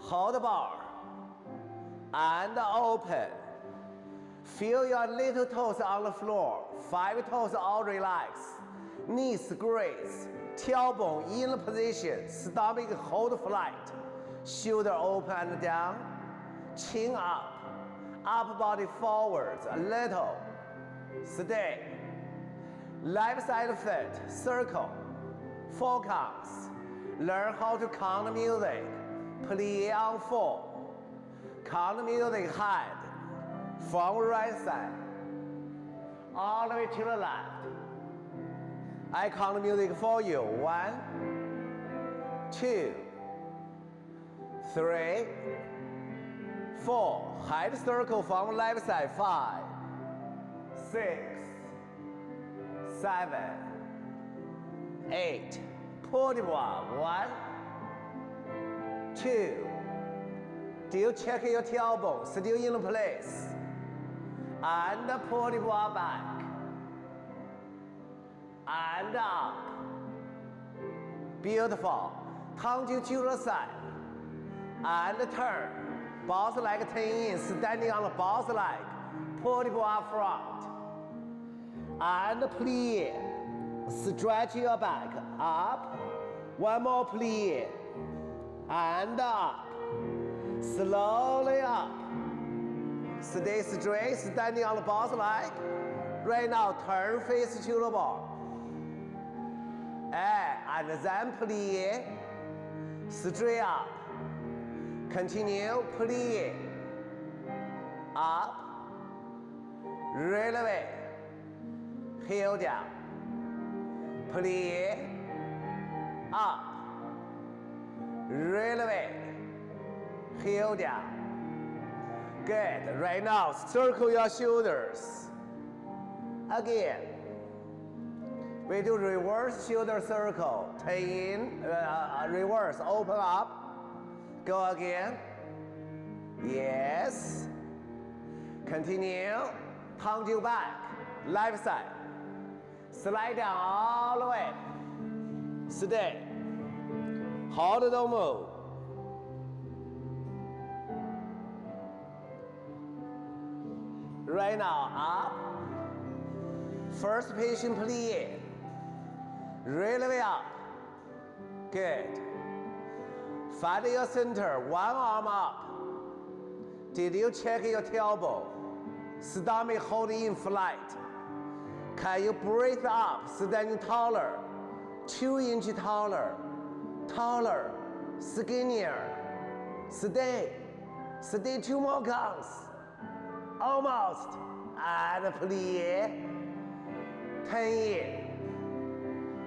Hold the bar. And open. Feel your little toes on the floor. 5 toes all relax. Knees grace. Tailbone in the position. Stomach hold flat. Shoulder open and down. Chin up. Upper body forwards a little. Stay. Left side foot, circle. 4 counts. Learn how to count the music. Plie on 4. Count the music head. From right side. All the way to the left. I count the music for you. 1, 2, 3, 4. Head circle from left side. 5, 6, 7, 8. Pull the bar. 1, 2. Still check your tailbone. Still in place. And pull the bar back. And up. Beautiful. Tongue to the side. And turn. Boss leg 10 in. Standing on the boss leg. Pull the bar front. And plie. Stretch your back. Up. One more plie. And up. Slowly up. Stay straight. Standing on the boss leg. Right now, turn face to the bar. And then plie. Straight up. Continue. Plie. Up. Releve. Heel down. Plie. Up. Releve. Heel down. Good. Right now, circle your shoulders. Again. We do reverse shoulder circle. 10 in, reverse, open up. Go again. Yes. Continue. Tongue to back. Left side. Slide down all the way. Stay. Hold it, don't move. Right now, up. First patient plie. Releve up. Good. Find your center. One arm up. Did you check your tailbone? Stomach holding in flat. Can you breathe up? Standing taller. 2 inches taller. Taller. Skinnier. Stay. Stay 2 more counts. Almost. And plie. 10 in.